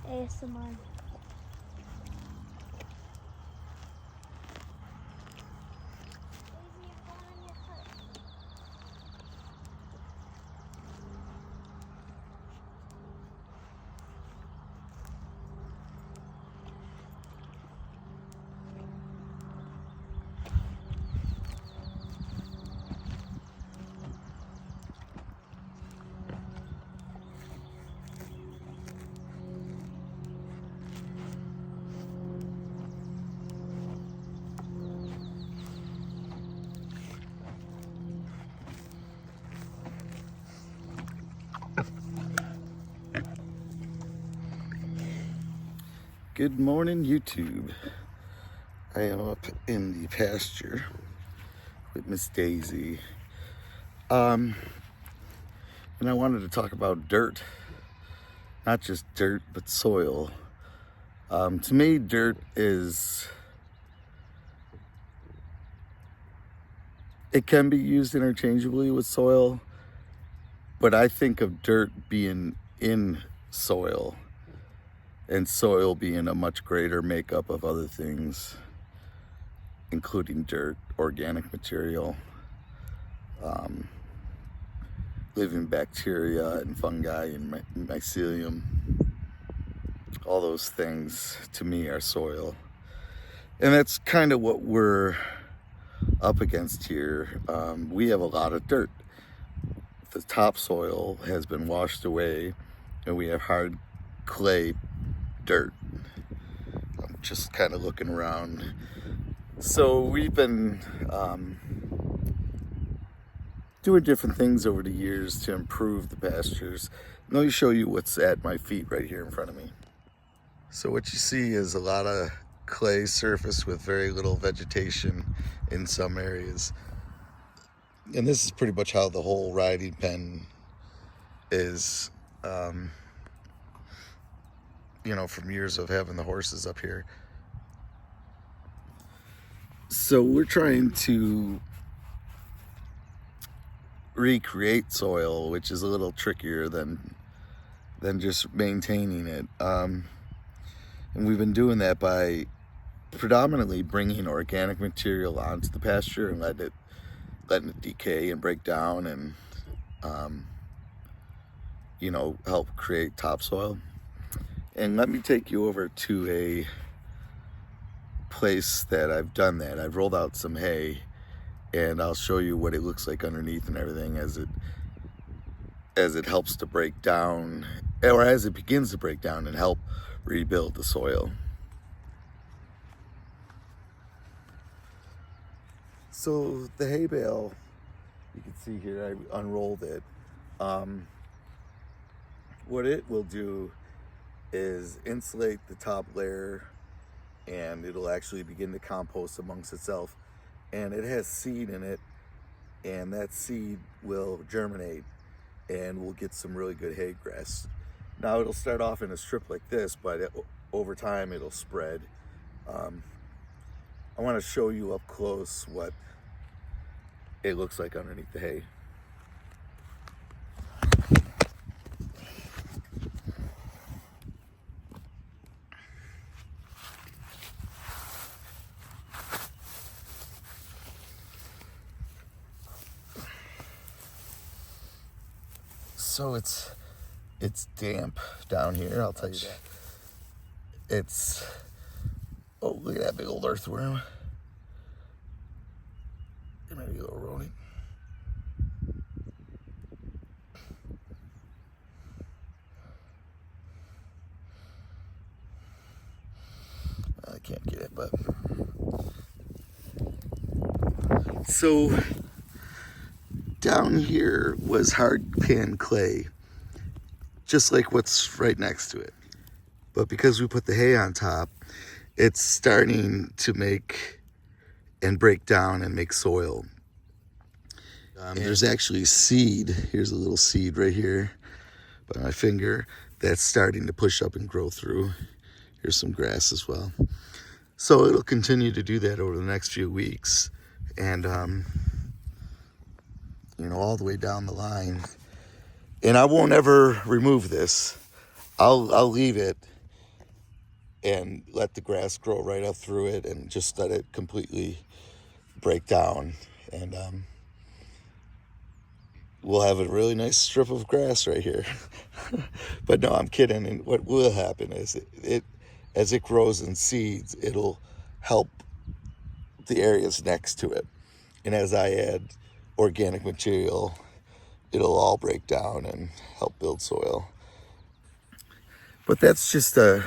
ASMR. Good morning, YouTube. I am up in the pasture with Miss Daisy. And I wanted to talk about dirt. Not just dirt, but soil. To me, dirt it can be used interchangeably with soil, but I think of dirt being in soil and soil being a much greater makeup of other things, including dirt, organic material, living bacteria and fungi and mycelium. All those things to me are soil. And that's kind of what we're up against here. We have a lot of dirt. The topsoil has been washed away and we have hard clay dirt. I'm just kind of looking around. So we've been doing different things over the years to improve the pastures. And let me show you what's at my feet right here in front of me. So what you see is a lot of clay surface with very little vegetation in some areas. And this is pretty much how the whole riding pen is, from years of having the horses up here. So we're trying to recreate soil, which is a little trickier than just maintaining it. And we've been doing that by predominantly bringing organic material onto the pasture and letting it decay and break down and help create topsoil. And let me take you over to a place that I've done that. I've rolled out some hay and I'll show you what it looks like underneath and everything as it helps to break down, or as it begins to break down and help rebuild the soil. So the hay bale, you can see here, I unrolled it. What it will do is insulate the top layer and it'll actually begin to compost amongst itself. And it has seed in it, and that seed will germinate and we'll get some really good hay grass. Now it'll start off in a strip like this, but over time it'll spread. I want to show you up close what it looks like underneath the hay. So it's damp down here, I'll tell you that. Oh, look at that big old earthworm. Maybe a little rodent. I can't get it, but. So down here was hard pan clay, just like what's right next to it. But because we put the hay on top, it's starting to make and break down and make soil. There's actually seed. Here's a little seed right here by my finger that's starting to push up and grow through. Here's some grass as well. So it'll continue to do that over the next few weeks. And, all the way down the line. And I won't ever remove this. I'll leave it and let the grass grow right up through it and just let it completely break down. And we'll have a really nice strip of grass right here. But no, I'm kidding. And what will happen is it as it grows and seeds, it'll help the areas next to it. And as I add organic material, it'll all break down and help build soil. But that's just a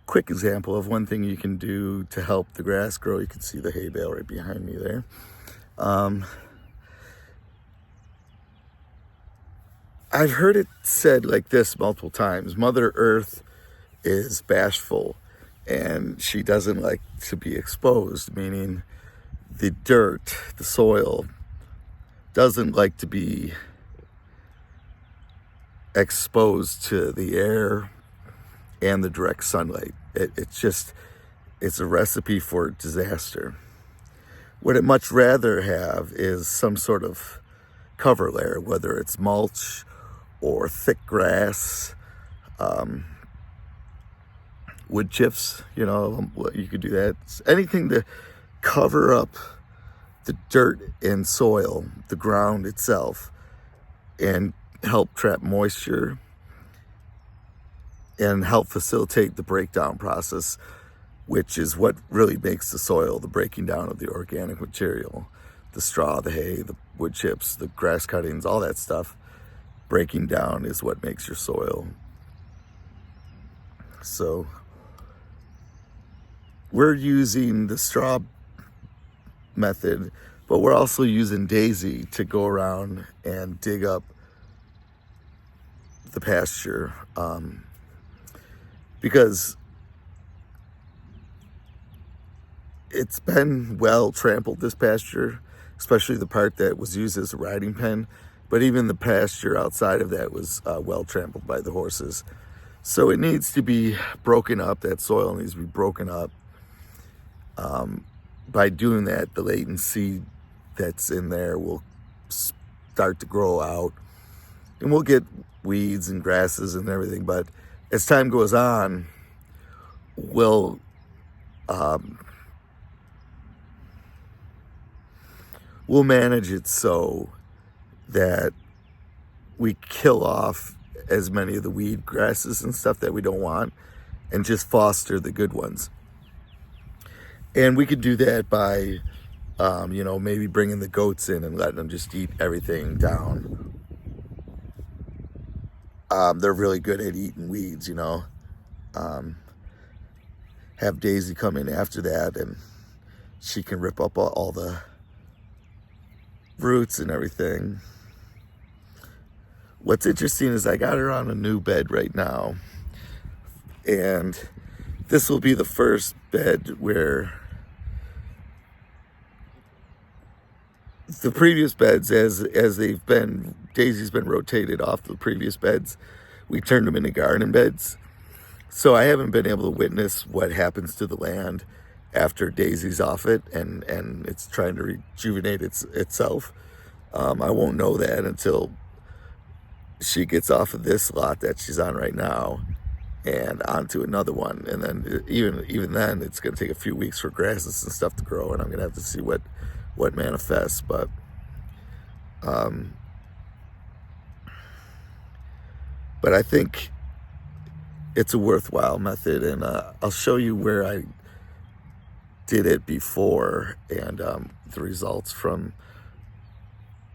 quick example of one thing you can do to help the grass grow. You can see the hay bale right behind me there. I've heard it said like this multiple times: Mother Earth is bashful and she doesn't like to be exposed, meaning the dirt, the soil, doesn't like to be exposed to the air and the direct sunlight. It's a recipe for disaster. What it much rather have is some sort of cover layer, whether it's mulch or thick grass, wood chips, you could do that. Anything to cover up the dirt and soil, the ground itself, and help trap moisture and help facilitate the breakdown process, which is what really makes the soil, the breaking down of the organic material, the straw, the hay, the wood chips, the grass cuttings, all that stuff. Breaking down is what makes your soil. So we're using the straw method, but we're also using Daisy to go around and dig up the pasture, because it's been well trampled, this pasture, especially the part that was used as a riding pen. But even the pasture outside of that was well trampled by the horses. So it needs to be broken up. That soil needs to be broken up. By doing that, the latent seed that's in there will start to grow out. And we'll get weeds and grasses and everything. But as time goes on, we'll manage it so that we kill off as many of the weed grasses and stuff that we don't want and just foster the good ones. And we could do that by, maybe bringing the goats in and letting them just eat everything down. They're really good at eating weeds, Have Daisy come in after that and she can rip up all the roots and everything. What's interesting is I got her on a new bed right now, and this will be the first bed where the previous beds, as they've been, Daisy's been rotated off the previous beds, we turned them into garden beds. So I haven't been able to witness what happens to the land after Daisy's off it and it's trying to rejuvenate itself. I won't know that until she gets off of this lot that she's on right now and onto another one. And then even then, it's going to take a few weeks for grasses and stuff to grow, and I'm going to have to see what manifests. But I think it's a worthwhile method, and I'll show you where I did it before and the results from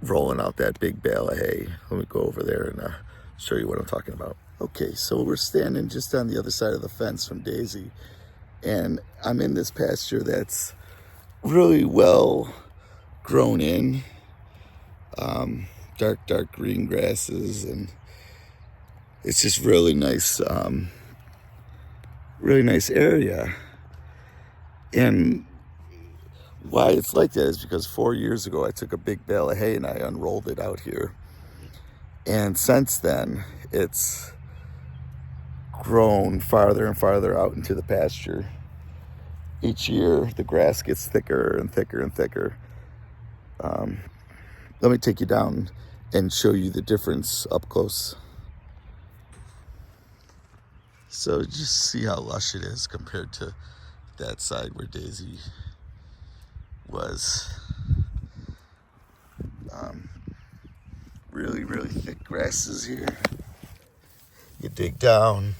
rolling out that big bale of hay. Let me go over there and show you what I'm talking about. Okay, so we're standing just on the other side of the fence from Daisy, and I'm in this pasture that's really well grown in, dark green grasses, and it's just really nice area. And why it's like that is because 4 years ago I took a big bale of hay and I unrolled it out here, and since then it's grown farther and farther out into the pasture. Each year the grass gets thicker and thicker and thicker. Let me take you down and show you the difference up close. So just see how lush it is compared to that side where Daisy was. Really, really thick grasses here. You dig down,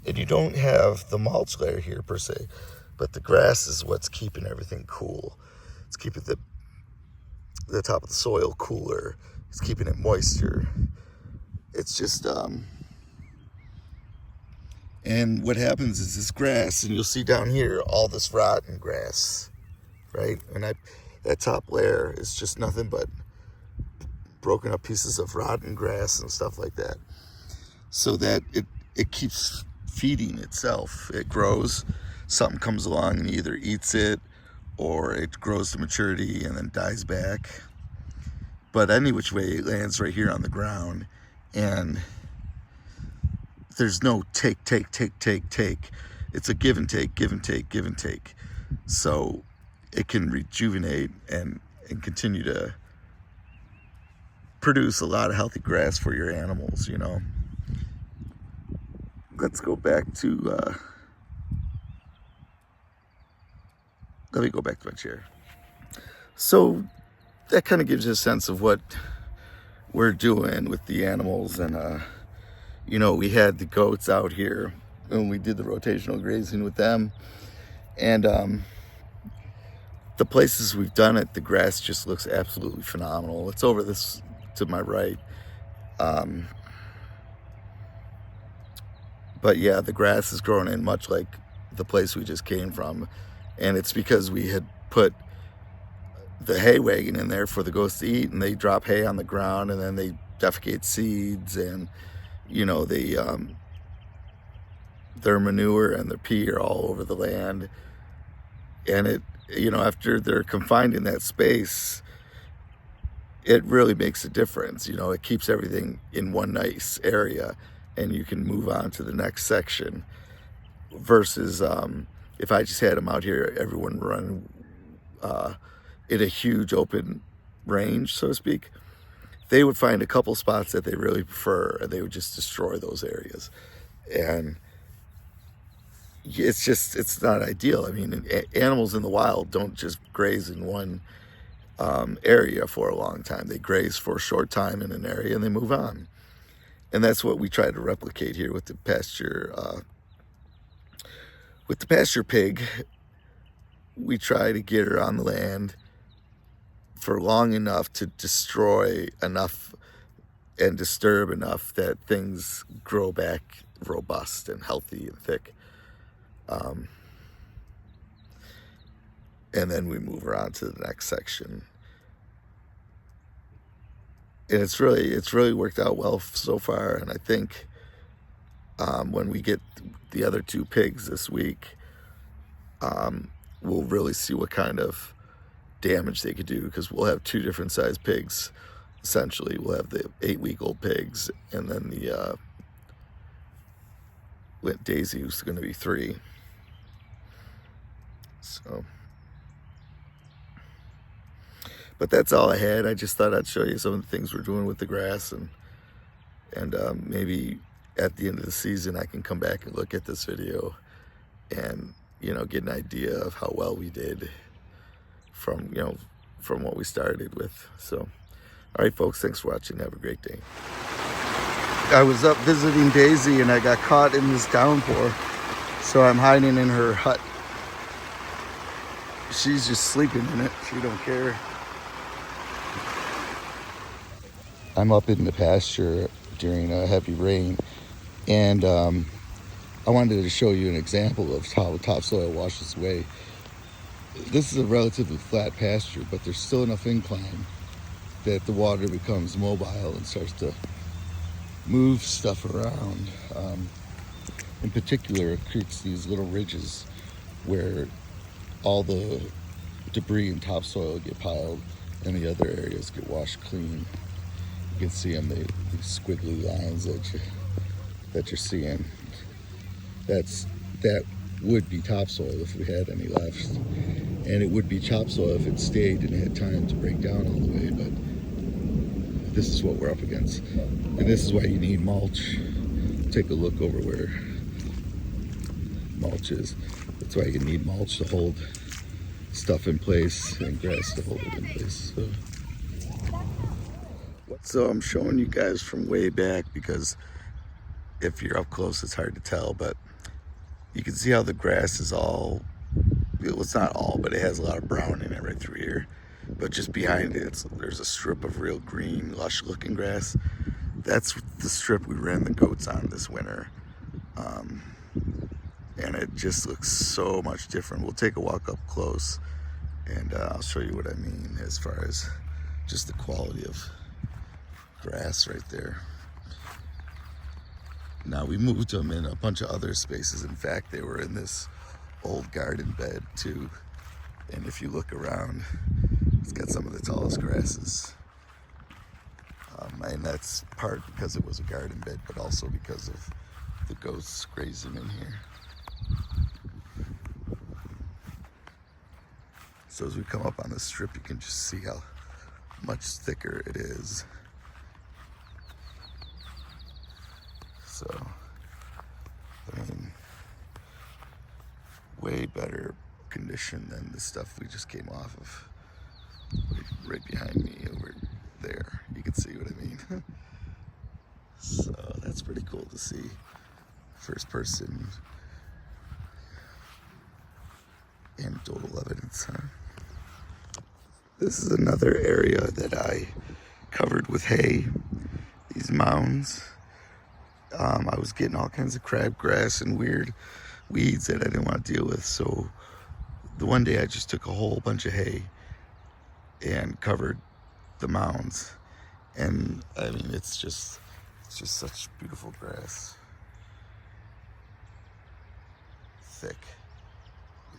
and you don't have the mulch layer here per se, but the grass is what's keeping everything cool. It's keeping the top of the soil cooler. It's keeping it moisture. It's just, and what happens is this grass, and you'll see down here all this rotten grass, right? And that top layer is just nothing but broken up pieces of rotten grass and stuff like that. So that it keeps feeding itself. It grows, something comes along and either eats it or it grows to maturity and then dies back. But any which way, it lands right here on the ground, and there's no take. It's a give and take, give and take, give and take. So it can rejuvenate and continue to produce a lot of healthy grass for your animals, you know. Let's go back to, let me go back to my chair. So that kind of gives you a sense of what we're doing with the animals. And, you know, we had the goats out here when we did the rotational grazing with them. And the places we've done it, the grass just looks absolutely phenomenal. It's over this to my right. But yeah, the grass is growing in much like the place we just came from. And it's because we had put the hay wagon in there for the goats to eat, and they drop hay on the ground, and then they defecate seeds, and, you know, they, their manure and their pee are all over the land. And it, you know, after they're confined in that space, it really makes a difference. You know, it keeps everything in one nice area, and you can move on to the next section. Versus if I just had them out here, everyone running in a huge open range, so to speak, they would find a couple spots that they really prefer, and they would just destroy those areas. And it's just, it's not ideal. I mean, animals in the wild don't just graze in one area for a long time. They graze for a short time in an area and they move on. And that's what we try to replicate here with the pasture. With the pasture pig, we try to get her on the land for long enough to destroy enough and disturb enough that things grow back robust and healthy and thick. And then we move her on to the next section. And it's really worked out well so far. And I think when we get the other two pigs this week, we'll really see what kind of damage they could do, because we'll have two different sized pigs. Essentially, we'll have the 8-week-old pigs, and then the Daisy, who's going to be 3. So, but that's all I had. I just thought I'd show you some of the things we're doing with the grass, and maybe at the end of the season I can come back and look at this video and, you know, get an idea of how well we did from, you know, from what we started with. So, all right, folks, thanks for watching. Have a great day. I was up visiting Daisy and I got caught in this downpour, so I'm hiding in her hut. She's just sleeping in it. She don't care. I'm up in the pasture during a heavy rain, and I wanted to show you an example of how topsoil washes away. This is a relatively flat pasture, but there's still enough incline that the water becomes mobile and starts to move stuff around. In particular, it creates these little ridges where all the debris and topsoil get piled and the other areas get washed clean. You can see them, these squiggly lines that you're seeing. That would be topsoil if we had any left, and it would be topsoil if it stayed and had time to break down all the way. But this is what we're up against, and this is why you need mulch. Take a look over where mulch is. That's why you need mulch to hold stuff in place and grass to hold it in place. So I'm showing you guys from way back because if you're up close it's hard to tell, but you can see how the grass is all, well, it's not all, but it has a lot of brown in it right through here. But just behind it, there's a strip of real green, lush looking grass. That's the strip we ran the goats on this winter. And it just looks so much different. We'll take a walk up close and I'll show you what I mean as far as just the quality of grass right there. Now we moved them in a bunch of other spaces. In fact, they were in this old garden bed too. And if you look around, it's got some of the tallest grasses. And that's part because it was a garden bed, but also because of the goats grazing in here. So as we come up on the strip, you can just see how much thicker it is. So, I mean, way better condition than the stuff we just came off of. Right behind me over there, you can see what I mean. So that's pretty cool to see. First person anecdotal evidence, huh? This is another area that I covered with hay, these mounds. I was getting all kinds of crabgrass and weird weeds that I didn't want to deal with, so the one day I just took a whole bunch of hay and covered the mounds. And I mean, it's just such beautiful grass. Thick.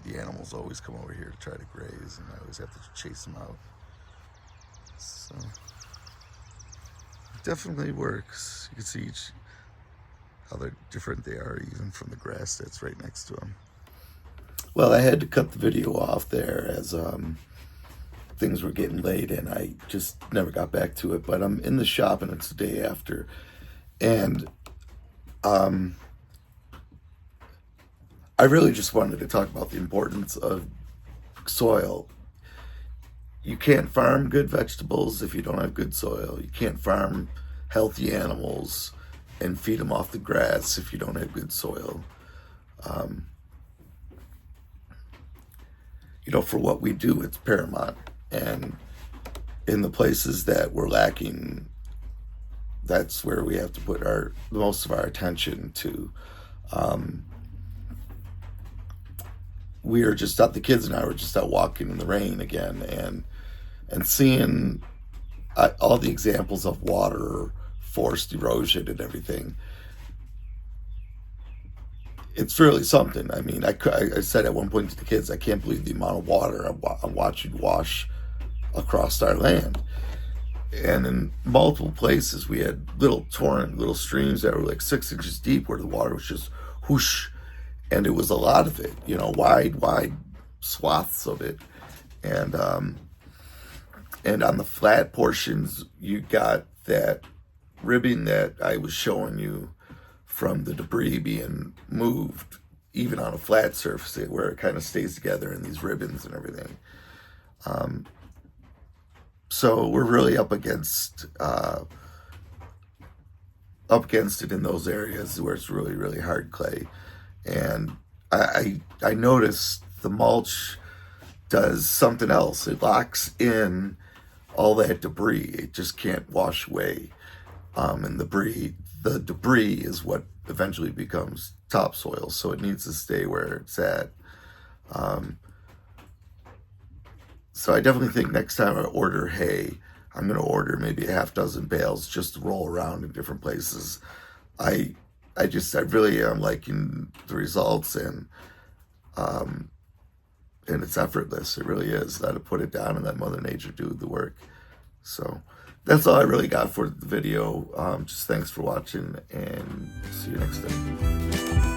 The animals always come over here to try to graze, and I always have to chase them out. So it definitely works. You can see how they're different they are even from the grass that's right next to them. Well, I had to cut the video off there as things were getting late and I just never got back to it, but I'm in the shop and it's the day after. And I really just wanted to talk about the importance of soil. You can't farm good vegetables if you don't have good soil. You can't farm healthy animals and feed them off the grass if you don't have good soil. You know, for what we do, it's paramount. And in the places that we're lacking, that's where we have to put most of our attention to. We are just out, the kids and I were just out walking in the rain again and seeing all the examples of water, forced erosion and everything. It's really something. I mean, I said at one point to the kids, I can't believe the amount of water I'm watching wash across our land. And in multiple places, we had little streams that were like 6 inches deep where the water was just whoosh. And it was a lot of it, you know, wide swaths of it. And on the flat portions, you got that ribbing that I was showing you from the debris being moved, even on a flat surface where it kind of stays together in these ribbons and everything. So we're really up against it in those areas where it's really, really hard clay. And I noticed the mulch does something else. It locks in all that debris. It just can't wash away. And the debris is what eventually becomes topsoil. So it needs to stay where it's at. So I definitely think next time I order hay, I'm going to order maybe a half dozen bales just to roll around in different places. I really am liking the results, and it's effortless. It really is. Let it put it down and let Mother Nature do the work. So that's all I really got for the video. Just thanks for watching, and see you next time.